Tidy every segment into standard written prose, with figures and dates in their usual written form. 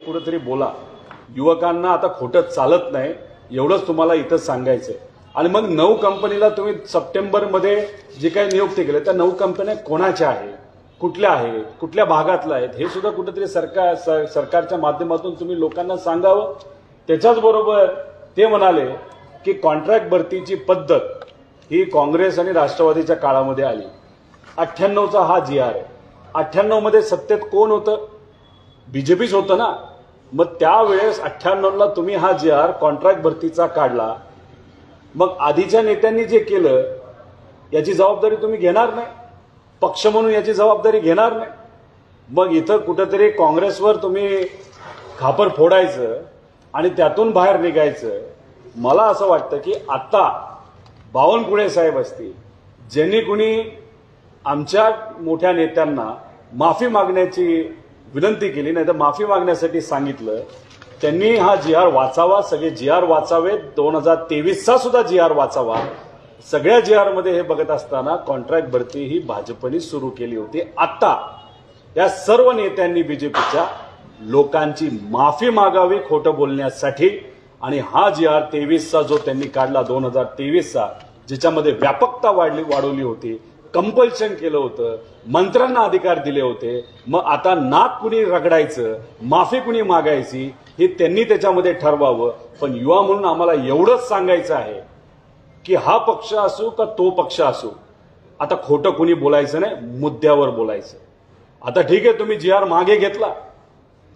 कुठेतरी बोला, युवकांना आता खोटं चालत नाही एवढंच तुम्हाला इथं सांगायचंय। आणि मग 9 कंपनीला तुम्ही सप्टेंबरमध्ये जे काही नियुक्ती केली त्या 9 कंपन्या कोणाच्या आहेत, कुठल्या आहेत, कुठल्या भागातल्या आहेत हे सुद्धा कुठेतरी सरकारच्या माध्यमातून तुम्ही लोकांना सांगावं। त्याच्याच बरोबर ते म्हणाले की कॉन्ट्रॅक्ट भरतीची पद्धत ही काँग्रेस आणि राष्ट्रवादीच्या काळामध्ये आली। 98चा हा GR आहे। 98 मध्ये सत्तेत कोण होतं? बीजेपीच होतं ना। मग त्यावेळेस 98ला तुम्ही हा GR कॉन्ट्रॅक्ट भरतीचा काढला, मग आधीच्या नेत्यांनी जे केलं याची जबाबदारी तुम्ही घेणार नाही, पक्ष म्हणून याची जबाबदारी घेणार नाही। मग इथं कुठेतरी काँग्रेसवर तुम्ही खापर फोडायचं आणि त्यातून बाहेर निघायचं। मला असं वाटतं की आता बावनकुळे साहेब असतील, ज्यांनी कुणी आमच्या मोठ्या नेत्यांना माफी मागण्याची विनंती केली, नाही तर माफी मागण्यासाठी सांगितलं, त्यांनी हा GR वाचावा, सगळे GR वाचावेत, 2023चा सुद्धा GR वाचावा। सगळ्या GR मध्ये हे बघत असताना कॉन्ट्रॅक्ट भरती ही भाजपने सुरू केली होती। आता या सर्व नेत्यांनी बीजेपीच्या लोकांची माफी मागावी खोटं बोलण्यासाठी, आणि हा GR 23चा जो त्यांनी काढला 2023चा, ज्याच्यामध्ये व्यापकता वाढवली होती, कंपल्शन केलं होतं, मंत्र्यांना अधिकार दिले होते, मग आता नाक कुणी रगडायचं, माफी कुणी मागायची हे त्यांनी त्याच्यामध्ये ठरवावं। पण युवा म्हणून आम्हाला एवढंच सांगायचं आहे की हा पक्ष असो का तो पक्ष असो, आता खोटं कुणी बोलायचं नाही, मुद्द्यावर बोलायचं। आता ठीक आहे, तुम्ही GR मागे घेतला,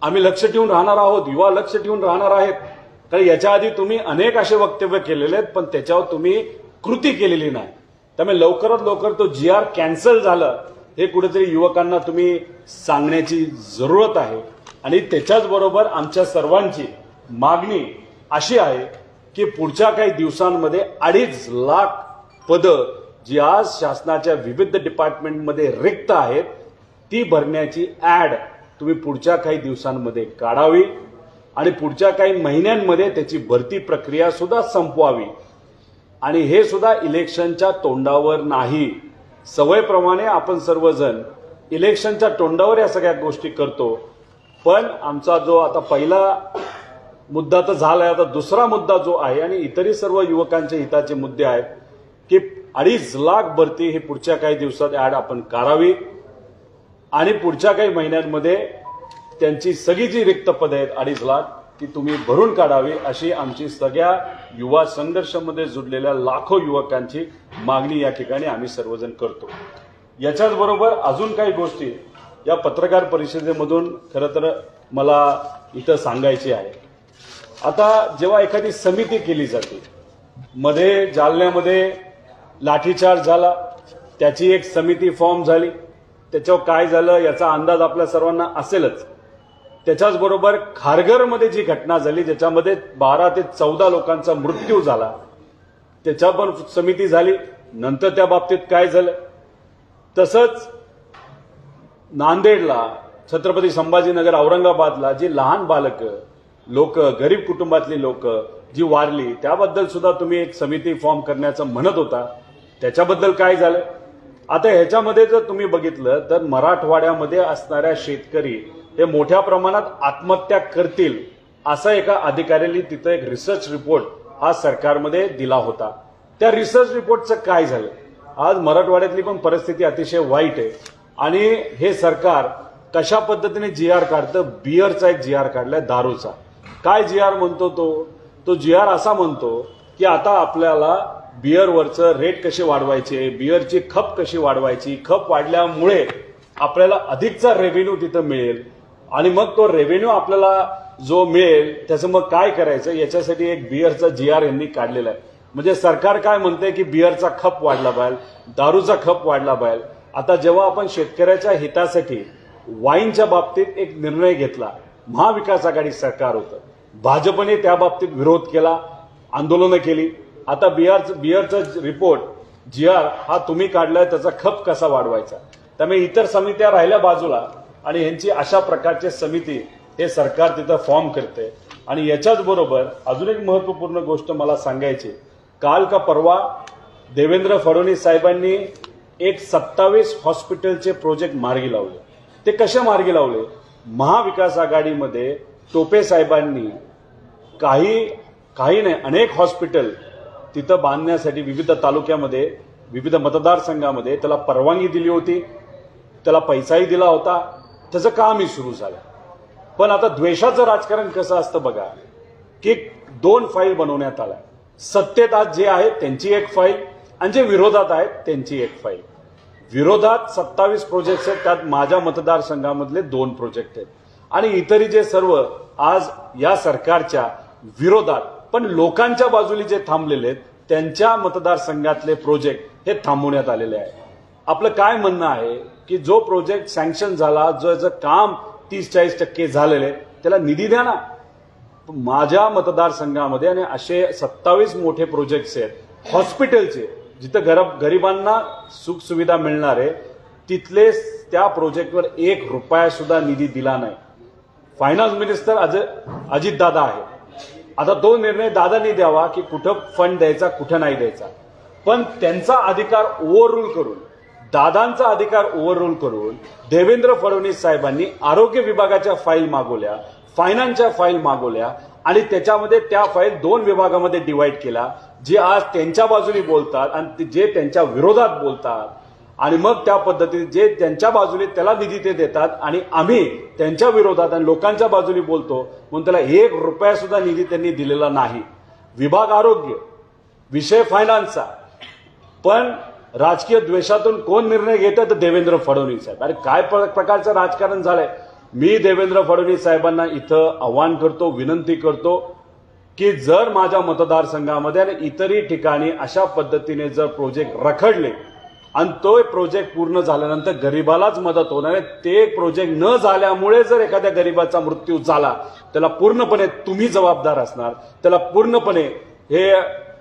आम्ही लक्ष ठेवून राहणार आहोत, युवा लक्ष ठेवून राहणार आहेत, कारण याच्या आधी तुम्ही अनेक असे वक्तव्य केलेले आहेत पण त्याच्यावर तुम्ही कृती केलेली नाही। त्यामुळे लवकरात लवकर तो GR कॅन्सल झालं हे कुठेतरी युवकांना तुम्ही सांगण्याची जरूरत आहे। आणि त्याच्याच बरोबर आमच्या सर्वांची मागणी अशी आहे की पुढच्या काही दिवसांमध्ये 2.5 लाख पदं जी आज शासनाच्या विविध डिपार्टमेंटमध्ये रिक्त आहेत ती भरण्याची ऍड तुम्ही पुढच्या काही दिवसांमध्ये काढावी आणि पुढच्या काही महिन्यांमध्ये त्याची भरती प्रक्रिया सुद्धा संपवावी। आणि हे सुद्धा इलेक्शनच्या तोंडावर नाही। सवयीप्रमाणे आपण सर्वजण इलेक्शनच्या तोंडावर या सगळ्या गोष्टी करतो, पण आमचा जो आता पहिला मुद्दा तर झालाय, आता दुसरा मुद्दा जो आहे आणि इतरही सर्व युवकांच्या हिताचे मुद्दे आहेत की 2.5 लाख भरती ही पुढच्या काही दिवसात ऍड आपण करावी आणि पुढच्या काही महिन्यांमध्ये त्यांची सगळी जी रिक्त पदे आहेत 2.5 लाख ती तुम्ही भरून काढावी, अशी आमची सगळ्या युवा संघर्षामध्ये जुडलेल्या लाखो युवकांची मागणी या ठिकाणी आम्ही सर्वजण करतो। याच्याच बरोबर अजून काही गोष्टी या पत्रकार परिषदेमधून खरं तर मला इथं सांगायची आहे। आता जेव्हा एखादी समिती केली जाते, मध्ये जालन्यामध्ये लाठीचार्ज झाला, त्याची एक समिती फॉर्म झाली, त्याच्यावर काय झालं याचा अंदाज आपल्या सर्वांना असेलच। त्याच्याच बरोबर खारघरमध्ये जी घटना झाली ज्याच्यामध्ये 12 ते 14 लोकांचा मृत्यू झाला, त्याच्या पण समिती झाली, नंतर त्या बाबतीत काय झालं। तसंच नांदेडला, छत्रपती संभाजीनगर, औरंगाबादला जी लहान बालक लोक, गरीब कुटुंबातली लोक जी वारली त्याबद्दल सुद्धा तुम्ही एक समिती फॉर्म करण्याचं म्हणत होता, त्याच्याबद्दल काय झालं। आता ह्याच्यामध्ये जर तुम्ही बघितलं तर मराठवाड्यामध्ये असणाऱ्या शेतकरी हे मोठ्या प्रमाणात आत्महत्या करतील असा एका अधिकाऱ्यांनी तिथं एक रिसर्च रिपोर्ट हा सरकारमध्ये दिला होता। त्या रिसर्च रिपोर्टचं काय झालं? आज मराठवाड्यातली पण परिस्थिती अतिशय वाईट आहे आणि हे सरकार कशा पद्धतीने GR काढतं, बिअरचा एक GR काढलाय, दारूचा। काय GR म्हणतो तो GR असा म्हणतो की आता आपल्याला बिअरवरचं रेट कसे वाढवायचे, बिअरची खप कशी वाढवायची, खप वाढल्यामुळे आपल्याला अधिकचा रेव्हेन्यू तिथं मिळेल आणि मग तो रेव्हेन्यू आपल्याला जो मिळेल त्याचं मग काय करायचं याच्यासाठी एक बिअरचा GR यांनी काढलेला आहे। म्हणजे सरकार काय म्हणते की बिअरचा खप वाढला पाहिजे, दारूचा खप वाढला पाहिजे। आता जेव्हा आपण शेतकऱ्याच्या हितासाठी वाईनच्या बाबतीत एक निर्णय घेतला, महाविकास आघाडी सरकार होतं, भाजपने त्या बाबतीत विरोध केला, आंदोलनं केली। आता बिअरचा रिपोर्ट GR हा तुम्ही काढलाय, त्याचा खप कसा वाढवायचा। त्यामुळे इतर समित्या राहिल्या बाजूला आणि यांची अशा प्रकारची समिती हे सरकार तिथं फॉर्म करते। आणि याच्याच बरोबर अजून एक महत्त्वपूर्ण गोष्ट मला सांगायची, काल का परवा देवेंद्र फडणवीस साहेबांनी एक 27 हॉस्पिटलचे प्रोजेक्ट मार्गी लावले. ते कसे मार्गी लावले? महाविकास आघाडीमध्ये टोपे साहेबांनी काही नाही अनेक हॉस्पिटल तिथं बांधण्यासाठी विविध तालुक्यामध्ये विविध मतदारसंघामध्ये त्याला परवानगी दिली होती, त्याला पैसाही दिला होता, त्याचं कामही सुरू झालं. पण आता द्वेषाचं राजकारण कसं असतं बघा, की 2 फाईल बनवण्यात आल्या. सत्तेत आज जे आहेत त्यांची एक फाईल आणि जे विरोधात आहेत त्यांची एक फाईल. विरोधात 27 प्रोजेक्ट्स आहेत, त्यात माझ्या मतदारसंघामधले 2 प्रोजेक्ट आहेत आणि इतरही जे सर्व आज या सरकारच्या विरोधात पण लोकांच्या बाजूने जे थांबलेले आहेत त्यांच्या मतदारसंघातले प्रोजेक्ट हे थांबवण्यात आलेले आहे. आपलं काय म्हणणं आहे की जो प्रोजेक्ट सँक्शन झाला, ज्याचं काम 30-40% झालेले त्याला निधी द्या ना. माझ्या मतदारसंघामध्ये आणि असे 27 मोठे प्रोजेक्ट्स आहेत हॉस्पिटलचे, जिथं गरिबांना सुख सुविधा मिळणार आहे, तिथले त्या प्रोजेक्टवर 1 रुपया सुद्धा निधी दिला नाही. फायनान्स मिनिस्टर अजितदादा आहे. आता तो निर्णय दादांनी द्यावा की कुठं फंड द्यायचा कुठं नाही द्यायचा. पण त्यांचा अधिकार ओव्हररूल करून, दादांचा अधिकार ओव्हररूल करून देवेंद्र फडणवीस साहेबांनी आरोग्य विभागाच्या फाईल मागवल्या, फायनान्सच्या फाईल मागवल्या आणि त्याच्यामध्ये त्या फाईल 2 विभागामध्ये डिवाइड केला, जे आज त्यांच्या बाजूने बोलतात आणि जे त्यांच्या विरोधात बोलतात. आणि मग त्या पद्धतीने जे त्यांच्या बाजूने त्याला निधी ते देतात आणि आम्ही त्यांच्या विरोधात आणि लोकांच्या बाजूने बोलतो म्हणून त्याला 1 रुपया सुद्धा निधी त्यांनी दिलेला नाही. विभाग आरोग्य, विषय फायनान्सचा, पण राजकीय द्वेषातून कोण निर्णय घेतं? तर देवेंद्र फडणवीस साहेब. अरे काय प्रकारचं राजकारण झालंय. मी देवेंद्र फडणवीस साहेबांना इथं आव्हान करतो, विनंती करतो की जर माझ्या मतदारसंघामध्ये आणि इतरही ठिकाणी अशा पद्धतीने जर प्रोजेक्ट रखडले आणि तो प्रोजेक्ट पूर्ण झाल्यानंतर गरीबालाच मदत होणार आहे, ते प्रोजेक्ट न झाल्यामुळे जर एखाद्या गरीबाचा मृत्यू झाला त्याला पूर्णपणे तुम्ही जबाबदार असणार. त्याला पूर्णपणे हे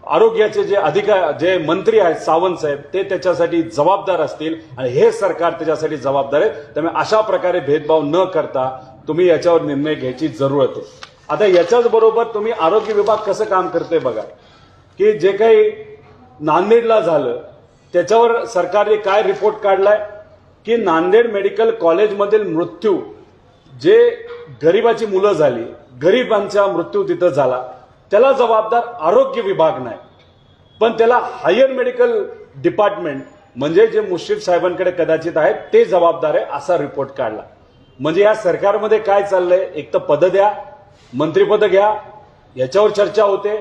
आरोग्याचे जे मंत्री आहेत सावंत साहेब ते त्याच्यासाठी जबाबदार असतील आणि हे सरकार त्याच्यासाठी जबाबदार आहे. त्यामुळे अशा प्रकारे भेदभाव न करता तुम्ही याच्यावर निर्णय घ्यायची जरूरत आहे. आता याच्याच बरोबर तुम्ही आरोग्य विभाग कसं काम करते बघा, की जे काही नांदेडला झालं त्याच्यावर सरकारने काय रिपोर्ट काढलाय की नांदेड मेडिकल कॉलेजमधील मृत्यू जे गरिबाची मुलं झाली, गरिबांचा मृत्यू तिथं झाला, त्याला जबाबदार आरोग्य विभाग नाही, पण त्याला हायर मेडिकल डिपार्टमेंट म्हणजे जे मुश्रीफ साहेबांकडे कदाचित आहेत ते जबाबदार आहे असा रिपोर्ट काढला. म्हणजे या सरकारमध्ये काय चाललंय, एक तर पद द्या, मंत्रिपद घ्या, याच्यावर चर्चा होते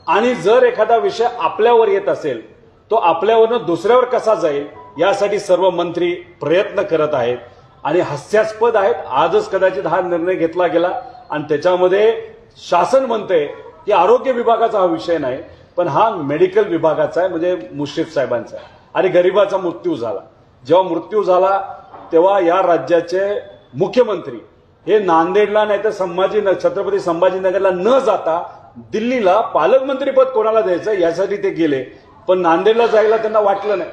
आणि जर एखादा विषय आपल्यावर येत असेल तो आपल्यावरनं दुसऱ्यावर कसा जाईल यासाठी सर्व मंत्री प्रयत्न करत आहेत आणि हास्यास्पद आहेत. आजच कदाचित हा निर्णय घेतला गेला आणि त्याच्यामध्ये शासन म्हणते की आरोग्य विभागाचा हा विषय नाही पण हा मेडिकल विभागाचा आहे, म्हणजे मुश्रीफ साहेबांचा आहे. आणि गरिबाचा मृत्यू झाला, जेव्हा मृत्यू झाला तेव्हा या राज्याचे मुख्यमंत्री हे नांदेडला नाही तर छत्रपती संभाजीनगरला न जाता दिल्लीला पालकमंत्रीपद कोणाला द्यायचं यासाठी ते गेले, पण नांदेडला जायला त्यांना वाटलं नाही.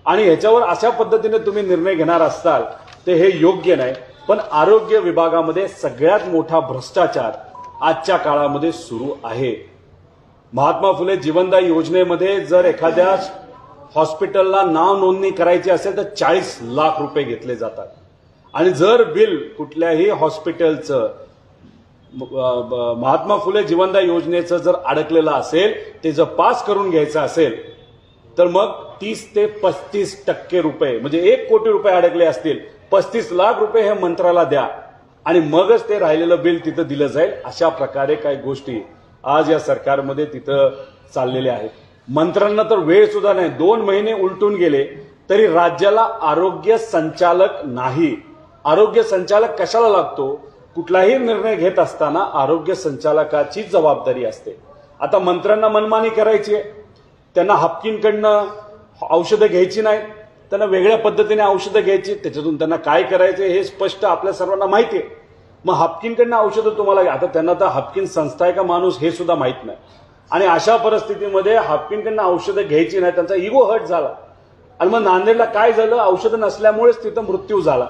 आणि ह्याच्यावर अशा पद्धतीने तुम्ही निर्णय घेणार असाल तर हे योग्य नाही. पण आरोग्य विभागामध्ये सगळ्यात मोठा भ्रष्टाचार आजच्या काळामध्ये सुरू आहे. महात्मा फुले जीवनदायी योजनेमध्ये जर एखाद्या हॉस्पिटलला नाव नोंदणी करायची असेल तर 40 लाख रुपये घेतले जातात आणि जर बिल कुठल्याही हॉस्पिटलचं महात्मा फुले जीवनदायी योजनेचं जर अडकलेलं असेल, ते जर पास करून घ्यायचं असेल तर मग 30 ते 35% रुपये म्हणजे 1 कोटी रुपये अडकले असतील, 35 लाख रुपये हे मंत्र्याला द्या आणि मगच ते राहिलेलं बिल तिथं दिलं जाईल. अशा प्रकारे काही गोष्टी आज या सरकारमध्ये तिथं चाललेल्या आहेत. मंत्र्यांना तर वेळ सुद्धा नाही, 2 महिने उलटून गेले तरी राज्याला आरोग्य संचालक नाही. आरोग्य संचालक कशाला लागतो? कुठलाही निर्णय घेत असताना आरोग्य संचालकाची जबाबदारी असते. आता मंत्र्यांना मनमानी करायची आहे, त्यांना हापकींकडनं औषधं घ्यायची नाही, त्यांना वेगळ्या पद्धतीने औषधं घ्यायची, त्याच्यातून त्यांना काय करायचं हे स्पष्ट आपल्या सर्वांना माहिती आहे. मग हापकींकडनं औषधं तुम्हाला, आता त्यांना तर हापकीन संस्था आहे का माणूस हे सुद्धा माहित नाही. आणि अशा परिस्थितीमध्ये हापकींकडनं औषधं घ्यायची नाही, त्यांचा इगो हर्ट झाला. आणि मग नांदेडला काय झालं, औषधं नसल्यामुळेच तिथं मृत्यू झाला.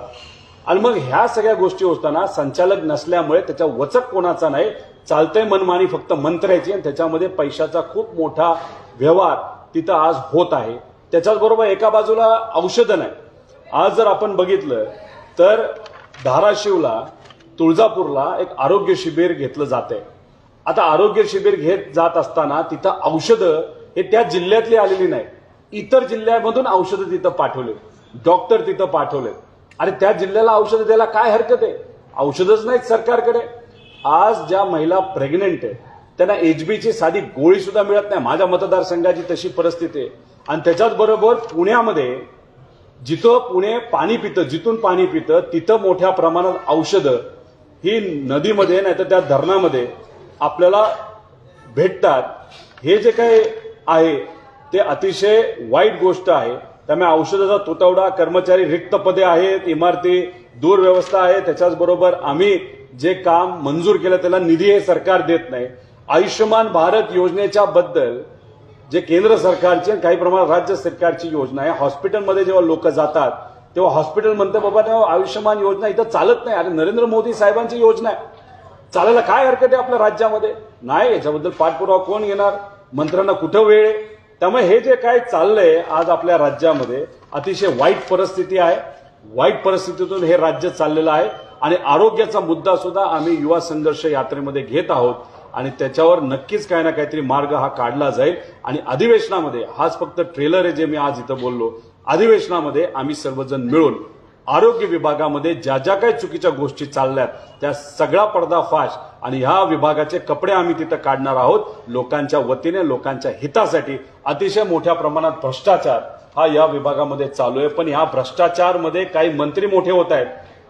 आणि मग ह्या सगळ्या गोष्टी होताना संचालक नसल्यामुळे त्याच्या वचक कोणाचा नाही, चालतंय मनमानी फक्त मंत्र्याची आणि त्याच्यामध्ये पैशाचा खूप मोठा व्यवहार तिथं आज होत आहे. त्याच्याचबरोबर एका बाजूला औषधं नाही. आज जर आपण बघितलं तर धाराशिवला, तुळजापूरला एक आरोग्य शिबिर घेतलं जात आहे. आता आरोग्य शिबिर घेत जात असताना तिथं औषधं हे त्या जिल्ह्यातली आलेली नाही, इतर जिल्ह्यामधून औषधं तिथं पाठवले, डॉक्टर तिथं पाठवले. अरे त्या जिल्ह्याला औषधं द्यायला काय हरकत आहे? औषधच नाहीत सरकारकडे. आज ज्या महिला प्रेग्नेंट आहेत त्यांना एचबीची साधी गोळी सुद्धा मिळत नाही. माझ्या मतदारसंघाची तशी परिस्थिती आहे. आणि त्याच्याच बरोबर पुण्यामध्ये जिथं पुणे पाणी पितं, जिथून पाणी पितं तिथं मोठ्या प्रमाणात औषधं ही नदीमध्ये नाही तर त्या धरणामध्ये आपल्याला भेटतात. हे जे काही आहे ते अतिशय वाईट गोष्ट आहे. त्यामुळे औषधाचा तुटवडा, कर्मचारी रिक्त पदे आहेत, इमारती दुर्व्यवस्था आहे. त्याच्याच बरोबर आम्ही जे काम मंजूर केलं त्याला निधी हे सरकार देत नाही. आयुष्यमान भारत योजनेच्या बद्दल जे केंद्र सरकारची काही प्रमाणात राज्य सरकारची योजना आहे, हॉस्पिटलमध्ये जेव्हा लोक जातात तेव्हा हॉस्पिटल म्हणते बाबा तेव्हा आयुष्यमान योजना इथं चालत नाही. अरे नरेंद्र मोदी साहेबांची योजना आहे, चालायला काय हरकत आहे आपल्या राज्यामध्ये? नाही, याच्याबद्दल पाठपुरावा कोण घेणार? मंत्र्यांना कुठं वेळ आहे? त्यामुळे हे जे काय चाललंय आज आपल्या राज्यामध्ये अतिशय वाईट परिस्थिती आहे. वाईट परिस्थितीतून हे राज्य चाललेलं आहे. आणि आरोग्याचा मुद्दा सुद्धा आम्ही युवा संघर्ष यात्रेमध्ये घेत आहोत आणि त्याच्यावर नक्कीच काही ना काहीतरी मार्ग हा काढला जाईल. आणि अधिवेशनामध्ये, हाच फक्त ट्रेलर आहे जे मी आज इथं बोललो, अधिवेशनामध्ये आम्ही सर्वजण मिळून आरोग्य विभागामध्ये ज्या ज्या काही चुकीच्या गोष्टी चालल्यात त्या सगळा पर्दाफाश आणि ह्या विभागाचे कपडे आम्ही तिथं काढणार आहोत. लोकांच्या वतीने, लोकांच्या हितासाठी अतिशय मोठ्या प्रमाणात भ्रष्टाचार हा या विभागामध्ये चालू आहे. पण ह्या भ्रष्टाचारमध्ये काही मंत्री मोठे होत आहेत,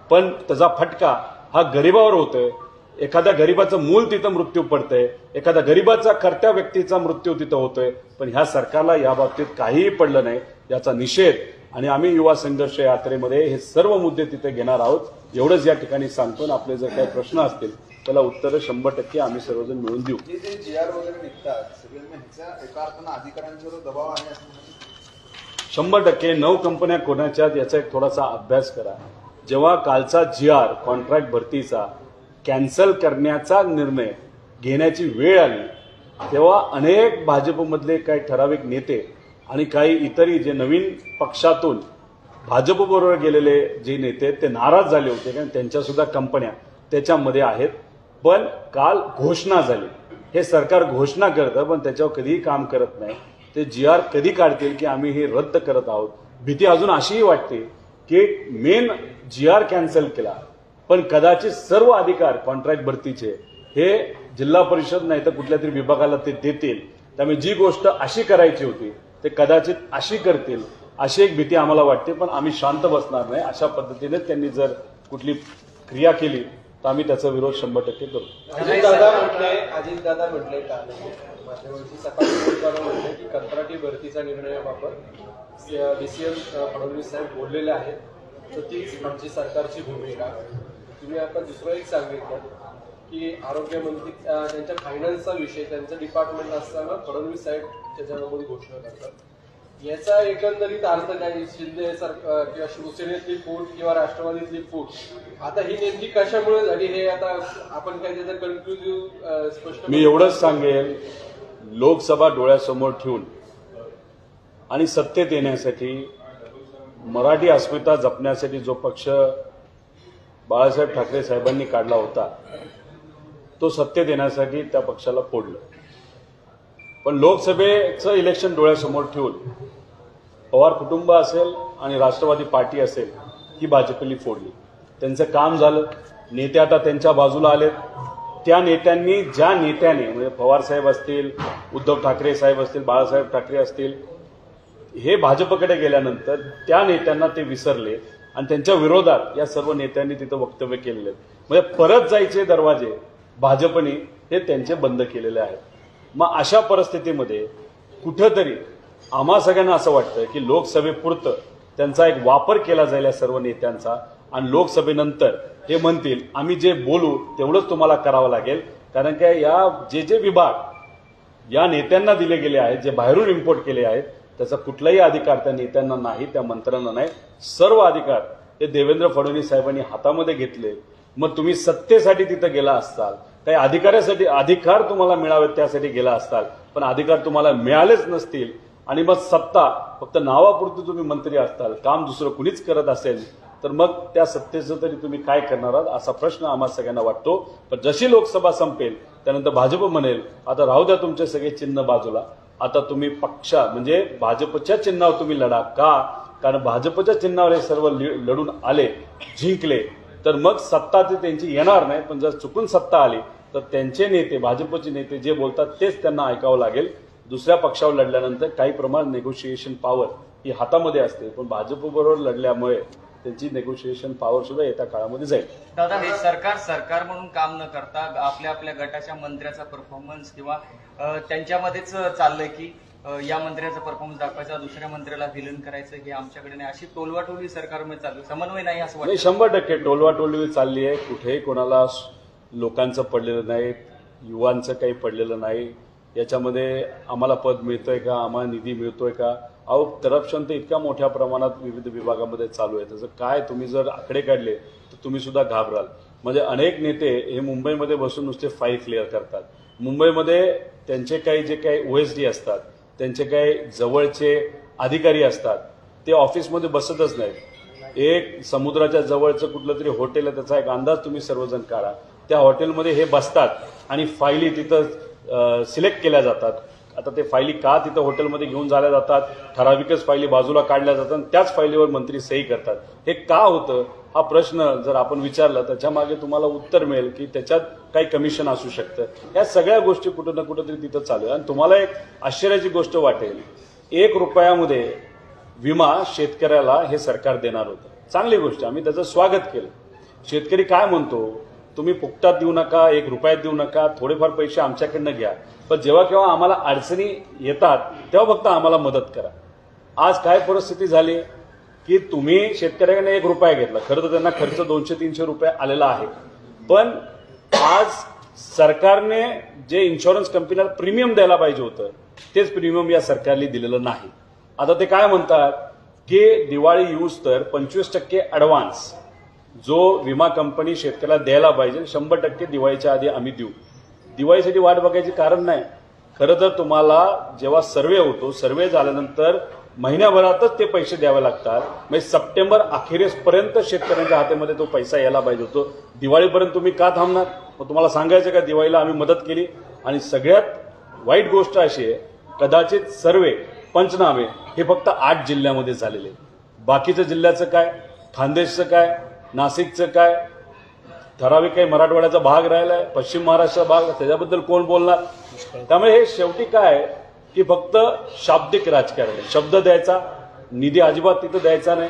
पण त्याचा फटका हा गरिबावर होतोय. एखाद्या गरीबाचं मूल तिथं मृत्यू पडतंय, एखाद्या गरीबाचा कर्त्या व्यक्तीचा मृत्यू तिथं होतोय. पण ह्या सरकारला या बाबतीत काहीही पडलं नाही. याचा निषेध आणि आम्ही युवा संघर्ष यात्रेमध्ये हे सर्व मुद्दे तिथे घेणार आहोत. एवढंच या ठिकाणी सांगतो. आपले जर काही प्रश्न असतील त्याला उत्तरं 100% आम्ही सर्वजण मिळून देऊ. जे जीआर वगैरे निघतात सगळ्यांना एका अर्थानं अधिकाऱ्यांवर दबाव आहे असं 100% 9 कंपन्या कोणाच्या याचा एक थोडासा अभ्यास करा. जेव्हा कालचा जीआर कॉन्ट्रॅक्ट भरतीचा कॅन्सल करण्याचा निर्णय घेण्याची वेळ आली तेव्हा अनेक भाजपमधले काही ठराविक नेते आणि काही इतरही जे नवीन पक्षातून भाजपबरोबर गेलेले जे नेते ते नाराज झाले होते, कारण त्यांच्या सुद्धा कंपन्या त्याच्यामध्ये आहेत. पण काल घोषणा झाली. हे सरकार घोषणा करतं पण त्याच्यावर कधीही काम करत नाही. ते जीआर कधी काढतील की आम्ही हे रद्द करत आहोत. भीती अजून अशीही वाटते की मेन जीआर कॅन्सल केला पण कदाचित सर्व अधिकार कॉन्ट्रॅक्ट भरतीचे हे जिल्हा परिषद नाही तर कुठल्या तरी विभागाला ते देतील. त्यामुळे जी गोष्ट अशी करायची होती ते कदाचित अशी करतील अशी एक भीती आम्हाला वाटते. पण आम्ही शांत बसणार नाही. अशा पद्धतीने त्यांनी जर कुठली क्रिया केली तर आम्ही त्याचा विरोध 100% करू. अजितदादा म्हटले काल माध्यमांशी सकाळी बोलताना म्हटले की कंत्राटी भरतीचा निर्णयाबाबत डीसीएम फडणवीस साहेब बोललेले आहेत, तर तीच आमची सरकारची भूमिका. तुम्ही आता दुसरं एक सांगितलं की आरोग्यमंत्री त्यांच्या फायनान्सचा विषय त्यांचं डिपार्टमेंट असताना फडणवीस साहेब त्याच्याबाबत घोषणा करतात. याचा एकंदरीत अर्थ काय? शिंदे सरकार किंवा शिवसेनेतली फूट किंवा राष्ट्रवादीतली फूट आता ही नेमकी कशामुळे झाली हे आता आपण काय त्याचं कन्क्लुझिव्ह स्पष्ट. मी एवढंच सांगेन, लोकसभा डोळ्यासमोर ठेवून आणि सत्तेत येण्यासाठी, मराठी अस्मिता जपण्यासाठी जो पक्ष बाळासाहेब ठाकरे साहेबांनी काढला होता तो सत्तेत येण्यासाठी त्या पक्षाला फोडलं. पण लोकसभेचं इलेक्शन डोळ्यासमोर ठेवून पवार कुटुंब असेल आणि राष्ट्रवादी पार्टी असेल ही भाजपली फोडली. त्यांचं काम झालं. नेते आता त्यांच्या बाजूला आलेत. त्या नेत्यांनी ज्या नेत्याने म्हणजे पवार साहेब असतील, उद्धव ठाकरे साहेब असतील, बाळासाहेब ठाकरे असतील, हे भाजपकडे गेल्यानंतर त्या नेत्यांना ते विसरले आणि त्यांच्या विरोधात या सर्व नेत्यांनी तिथं वक्तव्य केलेले. म्हणजे परत जायचे दरवाजे भाजपने हे त्यांचे बंद केलेले आहेत. मग अशा परिस्थितीमध्ये कुठंतरी आम्हा सगळ्यांना असं वाटतं की लोकसभेपुरतं त्यांचा एक वापर केला जाईल या सर्व नेत्यांचा आणि लोकसभेनंतर हे म्हणतील आम्ही जे बोलू तेवढंच तुम्हाला करावं लागेल. कारण काय या जे विभाग या नेत्यांना दिले गेले आहेत, जे बाहेरून इम्पोर्ट केले आहेत, त्याचा कुठलाही अधिकार त्या नेत्यांना नाही, त्या मंत्र्यांना नाही. सर्व अधिकार हे देवेंद्र फडणवीस साहेबांनी हातामध्ये घेतले. मग तुम्ही सत्तेसाठी तिथं गेला असताल, काही अधिकाऱ्यासाठी अधिकार तुम्हाला मिळावेत त्यासाठी गेला असताल, पण अधिकार तुम्हाला मिळालेच नसतील आणि मग सत्ता फक्त नावापुरती तुम्ही मंत्री असताल, काम दुसरं कुणीच करत असेल तर मग त्या सत्तेचं तरी तुम्ही काय करणार आहात असा प्रश्न आम्हा सगळ्यांना वाटतो. पण जशी लोकसभा संपेल त्यानंतर भाजप म्हणेल आता राहू द्या तुमचे सगळे चिन्ह बाजूला, आता तुम्ही म्हणजे भाजपच्या चिन्हावर तुम्ही लढा. का? कारण भाजपच्या चिन्हावर हे सर्व लढून आले, जिंकले, तर मग सत्ता ती त्यांची येणार नाही. पण जर चुकून सत्ता आली तर त्यांचे नेते, भाजपचे नेते जे बोलतात तेच त्यांना ऐकावं लागेल. दुसऱ्या पक्षावर लढल्यानंतर काही प्रमाणात नेगोशिएशन पॉवर ही हातामध्ये असते, पण भाजपबरोबर लढल्यामुळे त्यांची नेगोशिएशन पॉवर सुद्धा येत्या काळामध्ये जाईल. दादा, हे सरकार म्हणून काम न करता आपल्या गटाच्या मंत्र्याचा परफॉर्मन्स किंवा त्यांच्यामध्येच चाललंय की या मंत्र्याचा परफॉर्मन्स दाखवायचा, दुसऱ्या मंत्र्याला विलन करायचं, हे आमच्याकडे नाही, अशी टोलवाटोलवी सरकारमध्ये चालू, समन्वय नाही असं वाटतं. 100% टोलवाटोलवी चालली आहे. कुठेही कोणाला लोकांचं पडलेलं नाही, युवांचं काही पडलेलं नाही. याच्यामध्ये आम्हाला पद मिळतंय का, आम्हाला निधी मिळतोय का? अहो, करप्शन तर इतक्या मोठ्या प्रमाणात विविध विभागामध्ये चालू आहे. त्याचं काय तुम्ही जर आकडे काढले तर तुम्ही सुद्धा घाबराल. म्हणजे अनेक नेते हे मुंबईमध्ये बसून नुसते फाईल क्लिअर करतात. मुंबईमध्ये त्यांचे काही जे काही OSD असतात, त्यांचे काही जवळचे अधिकारी असतात, ते ऑफिसमध्ये बसतच नाहीत. एक समुद्राच्या जवळचं कुठलं तरी हॉटेल आहे, त्याचा एक अंदाज तुम्ही सर्वजण काढा. त्या हॉटेलमध्ये हे बसतात आणि फाईली तिथं सिलेक्ट केल्या जातात. आता ते फाईली का तिथं हॉटेलमध्ये घेऊन जाल्या जातात, ठराविकच फाईली बाजूला काढल्या जातात आणि त्याच फाईलीवर मंत्री सही करतात. हे का होतं हा प्रश्न जर आपण विचारला त्याच्या मागे तुम्हाला उत्तर मिळेल की त्याच्यात काही कमिशन असू शकतं. या सगळ्या गोष्टी कुठं ना कुठं तरी तिथं चालू आहे. आणि तुम्हाला एक आश्चर्याची गोष्ट वाटेल, 1 रुपयामध्ये विमा शेतकऱ्याला हे सरकार देणार होतं. चांगली गोष्ट, आम्ही त्याचं स्वागत केलं. शेतकरी काय म्हणतो, तुम्ही फुकटात देऊ नका, 1 रुपयात देऊ नका, थोडेफार पैसे आमच्याकडनं घ्या, पण जेव्हा केव्हा आम्हाला अडचणी येतात तेव्हा फक्त आम्हाला मदत करा. आज काय परिस्थिती झाली की तुम्ही शेतकऱ्याकडे 1 रुपया घेतला, खरं तर त्यांना खर्च 200-300 रुपये आलेला आहे, पण आज सरकारने जे इन्शुरन्स कंपनीला प्रीमियम द्यायला पाहिजे होतं तेच प्रीमियम या सरकारने दिलेलं नाही. आता ते काय म्हणतात की दिवाळी येऊस तर 25% ऍडव्हान्स जो विमा कंपनी शेतकऱ्याला द्यायला पाहिजे 100% दिवाळीच्या आधी आम्ही देऊ. दिवाळीसाठी वाट बघायची कारण नाही. खरं तर तुम्हाला जेव्हा सर्व्हे होतो, सर्व्हे झाल्यानंतर महिन्याभरातच ते पैसे द्यावे लागतात. म्हणजे सप्टेंबर अखेरीसपर्यंत शेतकऱ्यांच्या हातामध्ये तो पैसा यायला पाहिजे होतो. दिवाळीपर्यंत तुम्ही का थांबणार? मग तुम्हाला सांगायचं का दिवाळीला आम्ही मदत केली? आणि सगळ्यात वाईट गोष्ट अशी आहे, कदाचित सर्व्हे पंचनामे हे फक्त 8 जिल्ह्यामध्ये झालेले. बाकीच्या जिल्ह्याचं काय, खानदेशचं काय, नाशिकचं काय, ठराविक काही मराठवाड्याचा भाग राहिलाय, पश्चिम महाराष्ट्राचा भाग, त्याच्याबद्दल कोण बोलणार? त्यामुळे हे शेवटी काय की फक्त शाब्दिक राजकारण आहे. शब्द द्यायचा, निधी अजिबात तिथं द्यायचा नाही,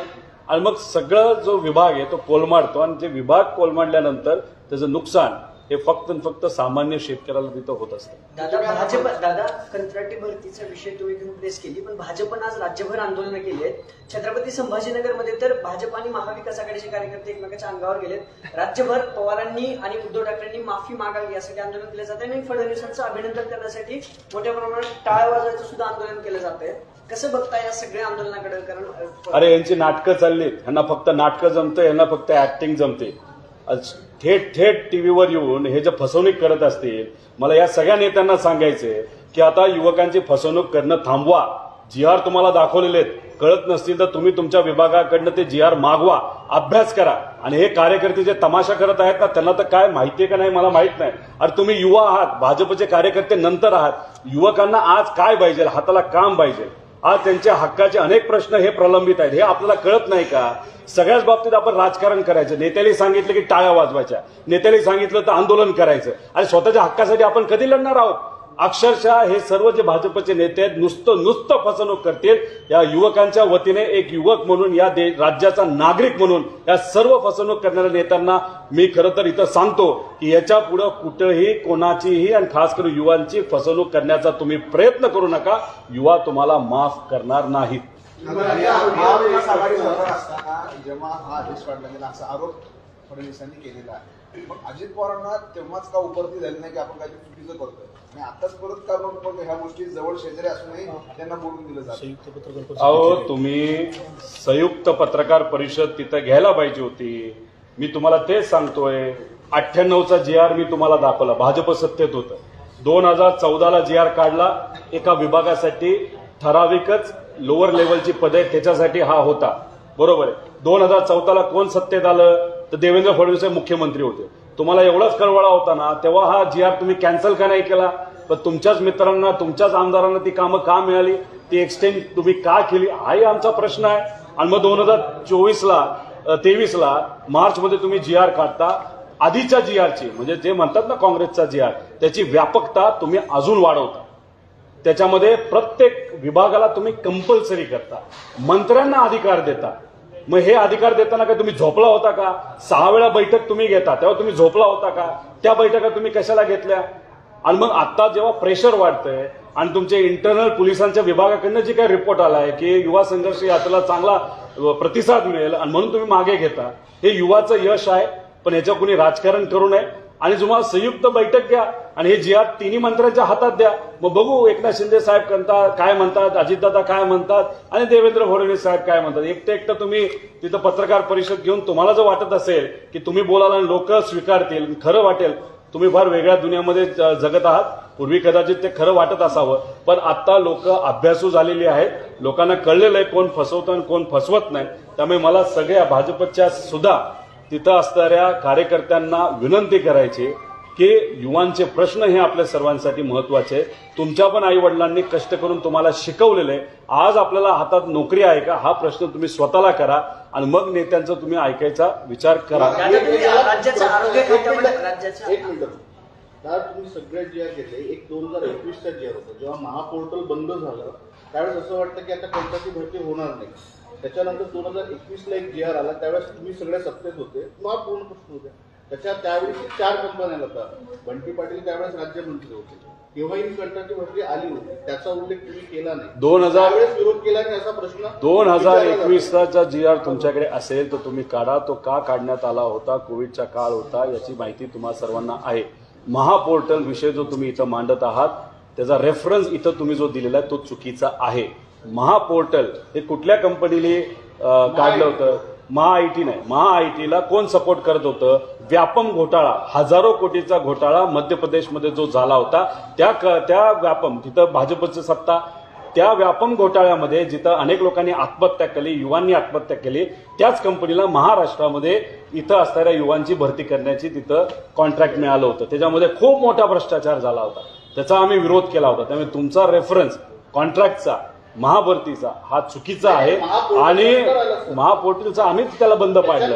आणि मग सगळं जो विभाग आहे तो कोलमाडतो. आणि जे विभाग कोलमाडल्यानंतर त्याचं नुकसान हे फक्त सामान्य शेतकऱ्याला तिथं होत असतं. दादा कंत्राटी भरतीचा विषय तुम्ही घेऊन प्रेस केली, पण भाजपनं आज राज्यभर आंदोलनं केली आहेत. छत्रपती संभाजीनगरमध्ये तर भाजप आणि महाविकास आघाडीचे कार्यकर्ते एकमेकांच्या अंगावर गेलेत. राज्यभर पवारांनी आणि उद्धव ठाकरेंनी माफी मागावी यासाठी आंदोलन केलं जात आहे आणि फडणवीसांचं अभिनंदन करण्यासाठी मोठ्या प्रमाणात टाळ्या वाजवायचं सुद्धा आंदोलन केलं जात आहे. कसं बघता या सगळ्या आंदोलनाकडे? कारण अरे यांची नाटकं चाललीत, यांना फक्त नाटकं जमतं, यांना फक्त ऍक्टिंग जमते. थेट टीव्हीवर येऊन हे जे फसवणूक करत असतील, मला या सगळ्या नेत्यांना सांगायचंय की आता युवकांची फसवणूक करणं थांबवा. GR तुम्हाला दाखवलेले आहेत, कळत नसतील तर तुम्ही तुमच्या विभागाकडनं ते GR मागवा, अभ्यास करा. आणि हे कार्यकर्ते जे तमाशा करत आहेत ना, त्यांना तर काय माहितीये का नाही मला माहित नाही. अरे तुम्ही युवा आहात, भाजपचे कार्यकर्ते नंतर आहात. युवकांना आज काय पाहिजे? हाताला काम पाहिजे. आज त्यांच्या हक्काचे अनेक प्रश्न हे प्रलंबित आहेत, हे आपल्याला कळत नाही का? सगळ्याच बाबतीत आपण राजकारण करायचं. नेत्याला सांगितलं की टाळ्या वाजवायच्या, नेत्याला सांगितलं तर आंदोलन करायचं, आणि स्वतःच्या हक्कासाठी आपण कधी लढणार आहोत? अक्षरशः हे सर्व जे भाजपचे नेते आहेत नुसतं फसवणूक करतील. या युवकांच्या वतीने एक युवक म्हणून, या राज्याचा नागरिक म्हणून या सर्व फसवणूक करणाऱ्या नेत्यांना मी खरं तर इथं सांगतो की याच्या पुढे कुठेही कोणाचीही आणि खास करून युवांची फसवणूक करण्याचा तुम्ही प्रयत्न करू नका. युवा तुम्हाला माफ करणार नाहीत. महाविकास आघाडी सरकार असताना जेव्हा हा आदेश काढला गेला असा आरोप फडणवीसांनी केलेला आहे, मग अजित पवारांना तेव्हाच का उपरती झाली नाही की आपण काहीतरी चुकीचं करतोय, आणि आताच परत का मग ह्या गोष्टी जवळ शेजारी असूनही त्यांना बोलून दिलं जातं? अहो, तुम्ही संयुक्त पत्रकार परिषद तिथं घ्यायला पाहिजे होती. मी तुम्हाला तेच सांगतोय. 98चा GR मी तुम्हाला दाखवला, भाजप सत्तेत होतं. 2014ला GR काढला एका विभागासाठी ठराविकच लोअर लेवलची पदे आहेत, त्याच्यासाठी हा होता. बरोबर आहे. 2014ला कोण सत्तेत आलं तर देवेंद्र फडणवीस हे मुख्यमंत्री होते. तुम्हाला एवढाच कळवळा होता ना, तेव्हा हा GR तुम्ही कॅन्सल का नाही केला? पण तुमच्याच मित्रांना, तुमच्याच आमदारांना ती कामं का मिळाली, ती एक्सटेंड तुम्ही का केली, हाही आमचा प्रश्न आहे. आणि मग 2023ला मार्चमध्ये तुम्ही GR काढता. आधीच्या GRची म्हणजे जे म्हणतात ना काँग्रेसचा GR, त्याची व्यापकता तुम्ही अजून वाढवता. त्याच्यामध्ये प्रत्येक विभागाला तुम्ही कंपल्सरी करता, मंत्र्यांना अधिकार देता. मग हे अधिकार देताना काय तुम्ही झोपला होता का? 6 वेळा बैठक तुम्ही घेता, तेव्हा तुम्ही झोपला होता का? त्या बैठका तुम्ही कशाला घेतल्या? आणि मग आता जेव्हा प्रेशर वाढतंय आणि तुमचे इंटरनल पोलिसांच्या विभागाकडनं जे काही रिपोर्ट आलाय की युवा संघर्ष यात्रेला चांगला प्रतिसाद मिळेल आणि म्हणून तुम्ही मागे घेता, हे युवाचं यश आहे. पण याच्या कुणी राजकारण करू नये आणि तुम्हाला संयुक्त बैठक घ्या आणि हे GR तिन्ही मंत्र्यांच्या हातात द्या. मग बघू एकनाथ शिंदे साहेब काय म्हणतात, अजितदादा काय म्हणतात आणि देवेंद्र फडणवीस साहेब काय म्हणतात. एकटं तुम्ही तिथं पत्रकार परिषद घेऊन तुम्हाला जर वाटत असेल की तुम्ही बोलायला लोक स्वीकारतील, खरं वाटेल, तुम्ही फार वेगळ्या दुनियामध्ये जगत आहात. पूर्वी कदाचित ते खरं वाटत असावं, पण आता लोक अभ्यासू झालेली आहेत. लोकांना कळलेलं आहे कोण फसवतं आणि कोण फसवत नाही. त्यामुळे मला सगळ्या भाजपच्या सुद्धा तिथं असणाऱ्या कार्यकर्त्यांना विनंती करायची की युवांचे प्रश्न हे आपल्या सर्वांसाठी महत्वाचे आहे. तुमच्या पण आई वडिलांनी कष्ट करून तुम्हाला शिकवलेलं आहे. आज आपल्याला हातात नोकरी आहे का, हा प्रश्न तुम्ही स्वतःला करा आणि मग नेत्यांचा तुम्ही ऐकायचा विचार करा. राज्याच्या आरोग्य खात्यामध्ये राज्याच्या एक मिनिट दादा, तुम्ही सगळे GR घेतले. एक 2021चा GR होता, जेव्हा महापोर्टल बंद झालं त्यावेळेस असं वाटतं की आता कंत्राटी भरती होणार नाही. त्याच्यानंतर 2021ला एक GR आला, त्यावेळेस तुम्ही सगळे सत्तेत होते, पूर्ण प्रश्न होते. त्यावेळी 4 कंपन्या होत्या. बंटी पाटील त्यावेळेस राज्यमंत्री होते, तेव्हा ही कंत्राटी भरती आली होती, त्याचा उल्लेख तुम्ही केला नाही. 2000 विरोध केला नाही असा प्रश्न 2021चा GR तुमच्याकडे असेल तर तुम्ही काढा. तो का काढण्यात आला होता, कोविडचा काळ होता, याची माहिती तुम्हा सर्वांना आहे. महापोर्टल विषय जो तुम्ही इथं मांडत आहात त्याचा रेफरन्स इथं तुम्ही जो दिलेला आहे तो चुकीचा आहे. महापोर्टल हे कुठल्या कंपनीने काढलं होतं? महाआयटी नाही. महाआयटीला कोण सपोर्ट करत होतं? व्यापम घोटाळा, हजारो कोटीचा घोटाळा मध्य प्रदेशमध्ये जो झाला होता, त्या व्यापम तिथं भाजपची सत्ता, त्या व्यापम घोटाळ्यामध्ये जिथं अनेक लोकांनी आत्महत्या केली, युवांनी आत्महत्या केली, त्याच कंपनीला महाराष्ट्रामध्ये इथं असणाऱ्या युवांची भरती करण्याची तिथं कॉन्ट्रॅक्ट मिळालं होतं. त्याच्यामध्ये खूप मोठा भ्रष्टाचार झाला होता, त्याचा आम्ही विरोध केला होता. त्यामुळे तुमचा रेफरन्स कॉन्ट्रॅक्टचा, महाभरतीचा हा चुकीचा आहे आणि महापोर्टलचा आम्हीच त्याला बंद पाडलं.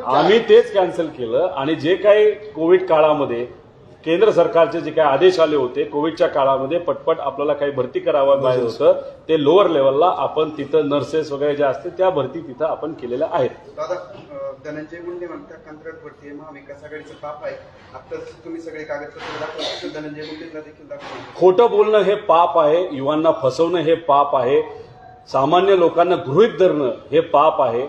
आम्ही तेच कॅन्सल केलं आणि जे काही कोविड काळामध्ये केंद्र सरकारचे जे काही आदेश आले होते, कोविडच्या काळामध्ये पटपट आपल्याला काही भरती करावं पाहिजे होतं, ते लोअर लेवलला आपण तिथं नर्सेस वगैरे ज्या असते त्या भरती तिथं आपण केलेल्या आहेत. दादा, धनंजय मुंडे म्हणतात कंत्राट भरती हे महाविकास आघाडीचं पाप आहे. आता तुम्ही सगळे कागदपत्र दाखवता, धनंजय मुंडेला देखील दाखवलं. खोटं बोलणं हे पाप आहे, युवांना फसवणं हे पाप आहे, सामान्य लोकांना गृहीत धरणं हे पाप आहे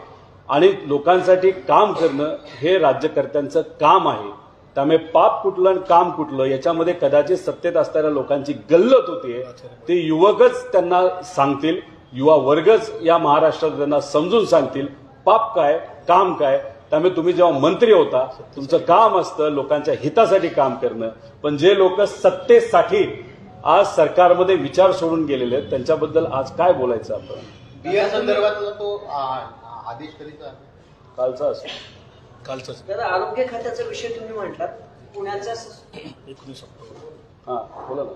आणि लोकांसाठी काम करणं हे राज्यकर्त्यांचं काम आहे. त्यामुळे पाप कुठलं आणि काम कुठलं याच्यामध्ये कदाचित सत्तेत असणाऱ्या लोकांची गल्लत होतीये. ते युवकच त्यांना सांगतील, युवा वर्गच या महाराष्ट्रात त्यांना समजून सांगतील पाप काय, काम काय. त्यामुळे तुम्ही जेव्हा मंत्री होता तुमचं काम असतं लोकांच्या हितासाठी काम करणं, पण जे लोक सत्तेसाठी आज सरकारमध्ये विचार सोडून गेलेले आहेत त्यांच्याबद्दल आज काय बोलायचं आपण? या संदर्भातला तो आदेश कधीचा कालचा असतो. दादा, आरोग्य खात्याचा विषय तुम्ही म्हटलात, पुण्याच्या बोला ना.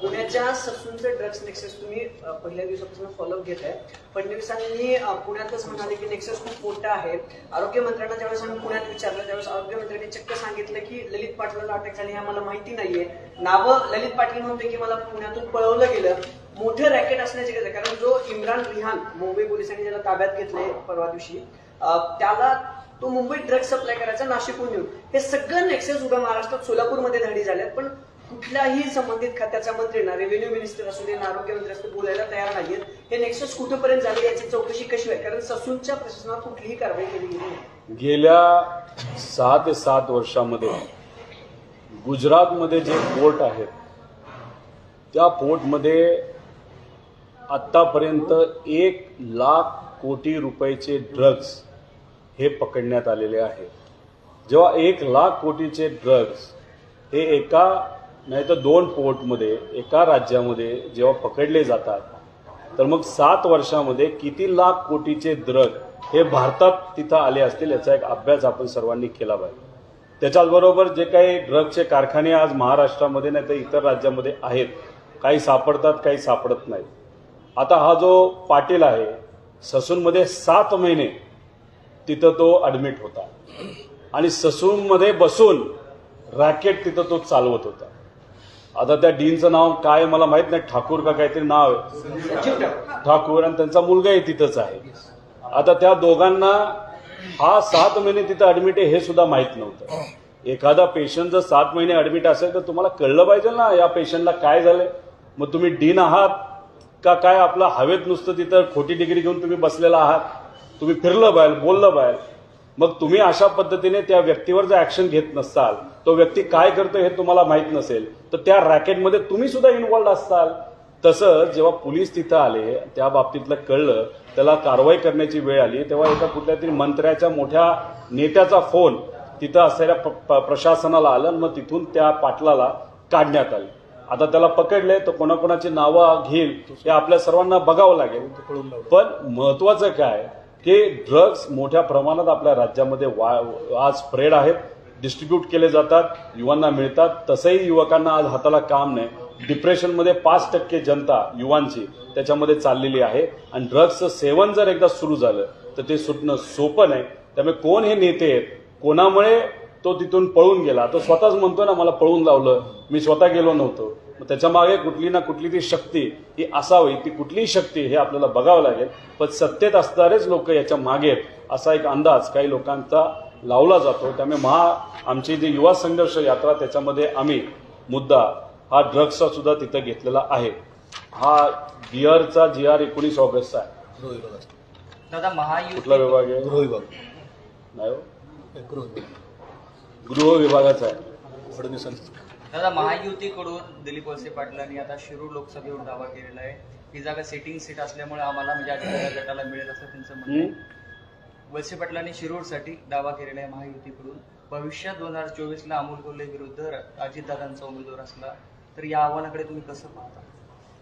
पुण्याच्या ससूनचं ड्रग्स नेक्सस तुम्ही पहिल्या दिवसापासून फॉलोअप घेताय. फडणवीसांनी पुण्यातच म्हणाले की नेक्सस खूप मोठा आहे. आरोग्यमंत्र्यांना ज्यावेळेस आम्ही पुण्यात विचारलं त्यावेळेस आरोग्यमंत्र्यांनी चक्क सांगितलं की ललित पाटलांना अटक झाली हे आम्हाला माहिती नाहीये. नावं ललित पाटील म्हणते की मला पुण्यातून पळवलं गेलं. मोठं रॅकेट असण्याची गरज आहे, कारण जो इम्रान रिहान मुंबई पोलिसांनी ज्याला ताब्यात घेतले परवा दिवशी, त्याला तो मुंबईत ड्रग्ज सप्लाय करायचा नाशिकहून येऊन. हे सगळं नेक्सस उभ्या महाराष्ट्रात सोलापूरमध्ये धाडी झाल्यात, पण कुठल्याही संबंधित खात्याचा मंत्री ना रेव्हेन्यू मिनिस्टर असू दे ना आरोग्यमंत्री असू दे बोलायला तयार नाहीयेत. हे नेक्सस कुठेपर्यंत झाले याची चौकशी कशी आहे? कारण ससूनच्या प्रशासनात कुठलीही कारवाई केली गेली नाही. गेल्या 6 ते 7 वर्षामध्ये गुजरातमध्ये जे पोर्ट आहेत त्या पोर्टमध्ये आतापर्यंत 1,00,000 कोटी रुपयाचे ड्रग्ज हे पकडण्यात आलेले आहेत. जेव्हा 1,00,000 कोटीचे ड्रग्ज हे एका नाही तर 2 पोर्टमध्ये एका राज्यामध्ये जेव्हा पकडले जातात तर मग 7 वर्षामध्ये किती लाख कोटीचे ड्रग हे भारतात तिथं आले असतील याचा एक अभ्यास आपण सर्वांनी केला पाहिजे. त्याच्याचबरोबर जे काही ड्रगचे कारखाने आज महाराष्ट्रामध्ये नाही तर इतर राज्यामध्ये आहेत, काही सापडतात काही सापडत नाहीत. आता हा जो पाटील आहे ससूनमध्ये 7 महिने तिथं तो ॲडमिट होता आणि ससूनमध्ये बसून रॅकेट तिथं तो चालवत होता. आता त्या डीनचं नाव काय मला माहित नाही, ठाकूर का काहीतरी नाव आहे, ठाकूर, आणि त्यांचा मुलगाही तिथंच आहे. आता त्या दोघांना हा 7 महिने तिथं ऍडमिट आहे हे सुद्धा माहित नव्हतं. एखादा पेशंट जर 7 महिने ऍडमिट असेल तर तुम्हाला कळलं पाहिजे ना या पेशंटला काय झालंय. मग तुम्ही डीन आहात का काय, आपला हवेत नुसतं तिथं खोटी डिग्री घेऊन तुम्ही बसलेला आहात, तुम्ही फिरलं पाहिजे, बोललं पाहिजे. मग तुम्ही अशा पद्धतीने त्या व्यक्तीवर जर ऍक्शन घेत नसाल, तो व्यक्ती काय करतो हे तुम्हाला माहित नसेल, तर त्या रॅकेटमध्ये तुम्ही सुद्धा इन्व्हॉल्ड असताल. तसं जेव्हा पोलीस तिथं आले, त्या बाबतीतलं कळलं, त्याला कारवाई करण्याची वेळ आली, तेव्हा एका कुठल्या तरी मंत्र्याच्या मोठ्या नेत्याचा फोन तिथं असलेल्या प्रशासनाला आलं, मग तिथून त्या पाटलाला काढण्यात आलं. आता त्याला पकडले तर कोणाकोणाची नावं घेईल हे आपल्या सर्वांना बघावं लागेल. पण महत्वाचं काय की ड्रग्ज मोठ्या प्रमाणात आपल्या राज्यामध्ये आज स्प्रेड आहेत, डिस्ट्रीब्यूट केले जातात, युवांना मिळतात. तसंही युवकांना आज हाताला काम नाही. डिप्रेशनमध्ये 5% जनता युवांची त्याच्यामध्ये चाललेली आहे आणि ड्रग्जचं सेवन जर एकदा सुरू झालं तर ते सुटणं सोपं नाही. त्यामुळे कोण हे नेते आहेत, कोणामुळे तो तिथून पळून गेला, तो स्वतःच म्हणतो ना मला पळून लावलं, मी स्वतः गेलो नव्हतो. मग त्याच्या मागे कुठली ना कुठली ती शक्ती ही असावी, ती कुठलीही शक्ती हे आपल्याला बघावं लागेल. पण सत्तेत असणारेच लोक याच्या मागे आहेत असा एक अंदाज काही लोकांचा लावला जातो. त्यामुळे आमची जी युवा संघर्ष यात्रा त्याच्यामध्ये आम्ही मुद्दा हा ड्रग्सचा सुद्धा तिथं घेतलेला आहे. हा GR 19 ऑगस्टचा आहे. दादा महायुती कुठला विभाग आहे? गृह विभाग नाही हो, गृह विभागाचा आहे. दादा महायुतीकडून दिलीप वळसे पाटलांनी आता शिरूर लोकसभेवर दावा केलेला आहे. ही जागा सेटिंग सीट असल्यामुळे आम्हाला म्हणजे अजितदादा गटाला मिळेल असं त्यांचं म्हणणं आहे. वळसे पाटलांनी शिरूरसाठी दावा केलेला आहे महायुतीकडून. भविष्यात 2024ला अमोल कोल्हे विरुद्ध अजितदादांचा उमेदवार असला तर या आव्हानाकडे तुम्ही कसं पाहता?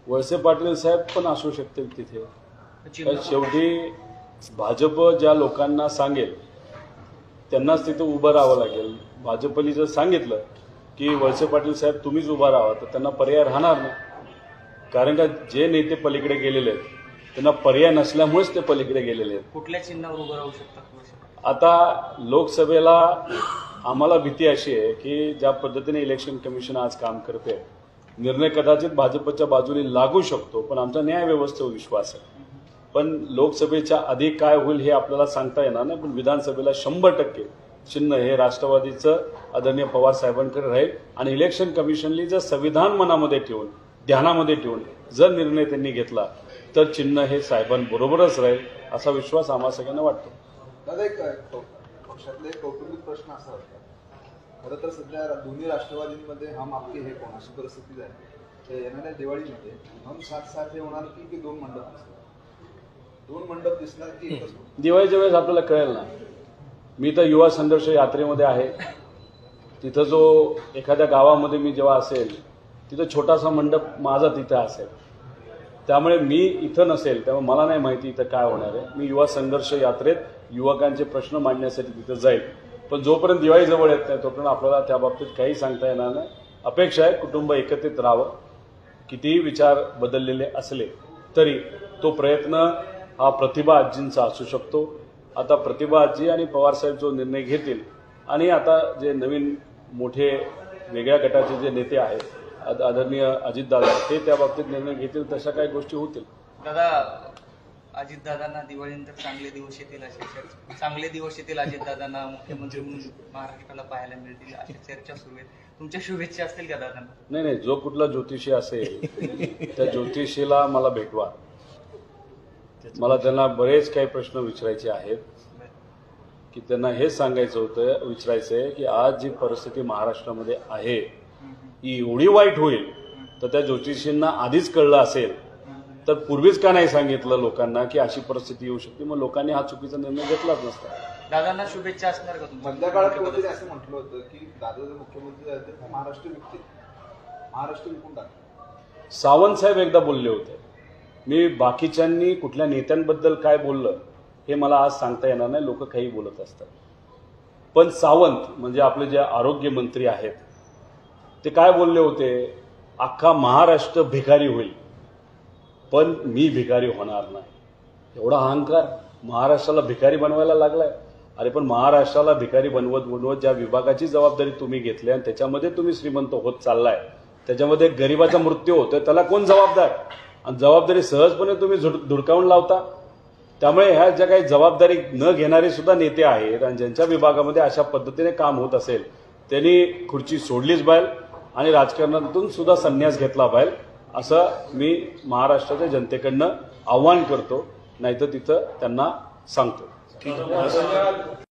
वळसे पाटील साहेब पण असू शकतील तिथे. चिन्ह शेवटी भाजप ज्या लोकांना सांगेल त्यांनाच तिथे उभं राहावं लागेल. भाजपने जर सांगितलं की वळसे पाटील साहेब तुम्हीच उभा राहा तर त्यांना पर्याय राहणार नाही. कारण का जे नेते पलीकडे गेलेले आहेत त्यांना पर्याय नसल्यामुळेच ते पलीकडे गेलेले आहेत. कुठल्या चिन्हावर उभं राहू शकतात? आता लोकसभेला आम्हाला भीती अशी आहे की ज्या पद्धतीने इलेक्शन कमिशन आज काम करते, निर्णय कदाचित भाजपच्या बाजूने लागू शकतो, पण आमचा न्याय व्यवस्थेवर विश्वास आहे. पण लोकसभेच्या आधी काय होईल हे आपल्याला सांगता येणार नाही. पण विधानसभेला 100% चिन्ह हे राष्ट्रवादीचं आदरणीय पवार साहेबांकडे राहील. आणि इलेक्शन कमिशनने जर संविधान मनामध्ये ठेवून ध्यानामध्ये ठेवून जर निर्णय त्यांनी घेतला तर चिन्ह हे साहेबांबरोबरच राहील असा विश्वास आम्हा सगळ्यांना वाटतो. दादा एक पक्षातले एक कौटुंबिक प्रश्न असा होता. खरं तर सध्या दोन्ही राष्ट्रवादींमध्ये हम आपके हे कोण अशी परिस्थिती झाली. तर येणाऱ्या दिवाळीमध्ये हम साथ हे होणार की 2 मंडप दिसणार? 2 मंडप दिसणार की एकच? दिवाळीच्या वेळेस आपल्याला कळेल ना. मी तर युवा संघर्ष यात्रेमध्ये आहे. तिथं जो एखाद्या गावामध्ये मी जेव्हा असेल तिथं छोटासा मंडप माझा तिथं असेल. त्यामुळे मी इथं नसेल त्यामुळे मला नाही माहिती इथं काय होणार आहे. मी युवा संघर्ष यात्रेत युवकांचे प्रश्न मांडण्यासाठी तिथं जाईल. पण जोपर्यंत दिवाळी जवळ येत नाही तोपर्यंत आपल्याला त्या बाबतीत काही सांगता येणार नाही. अपेक्षा आहे कुटुंब एकत्रित राहावं. कितीही विचार बदललेले असले तरी तो प्रयत्न हा प्रतिभा आजींचा असू शकतो. आता प्रतिभा आजी आणि पवारसाहेब जो निर्णय घेतील आणि आता जे नवीन मोठे वेगळ्या गटाचे जे नेते आहेत आदरणीय अजितदादा ते त्या बाबतीत निर्णय घेतील, तशा काही गोष्टी होतील. दादा अजितदादांना दिवाळीनंतर चांगले दिवस येतील चांगले दिवस येतील अजितदादांना मुख्यमंत्री म्हणून महाराष्ट्राला पाहायला मिळतील अशा चर्चा सुरू आहेत. तुमच्या शुभेच्छा असतील का दादांना? नाही, जो कुठला ज्योतिषी असेल त्या ज्योतिषीला मला भेटवा. मला त्यांना बरेच काही प्रश्न विचारायचे आहेत की त्यांना हेच सांगायचं होतं, विचारायचंय की आज जी परिस्थिती महाराष्ट्रामध्ये आहे ही एवढी वाईट होईल तर त्या ज्योतिषींना आधीच कळलं असेल तर पूर्वीच का नाही सांगितलं लोकांना की अशी परिस्थिती येऊ शकते. मग लोकांनी हा चुकीचा निर्णय घेतलाच नसता. दादांना शुभेच्छा असणार का तुमच्या? मधल्या काळात मोदींनी असं म्हटलं होतं की दादा जर मुख्यमंत्री झाले तर महाराष्ट्र विकतील. महाराष्ट्र विकून टाकलं. सावंत साहेब एकदा बोलले होते. मी बाकीच्यांनी कुठल्या नेत्यांबद्दल काय बोललं हे मला आज सांगता येणार नाही, लोक काही बोलत असतात. पण सावंत म्हणजे आपले जे आरोग्य मंत्री आहेत ते काय बोलले होते, अख्खा महाराष्ट्र भिकारी होईल पण मी भिकारी होणार नाही. एवढा अहंकार महाराष्ट्राला भिकारी बनवायला लागलाय. अरे पण महाराष्ट्राला भिकारी बनवत बनवत ज्या विभागाची जबाबदारी तुम्ही घेतली आणि त्याच्यामध्ये तुम्ही श्रीमंत होत चाललाय, त्याच्यामध्ये गरिबाचा मृत्यू होतोय, त्याला कोण जबाबदार? आणि जबाबदारी सहजपणे तुम्ही धुडकावून लावता. त्यामुळे ह्या ज्या काही जबाबदारी न घेणारे सुद्धा नेते आहेत आणि ज्यांच्या विभागामध्ये अशा पद्धतीने काम होत असेल त्यांनी खुर्ची सोडलीच पाहिजे आणि राजकारणातून सुद्धा संन्यास घेतला पाहिजे, असं मी महाराष्ट्राच्या जनतेकडनं आव्हान करतो, नाहीतर तिथं त्यांना सांगतो.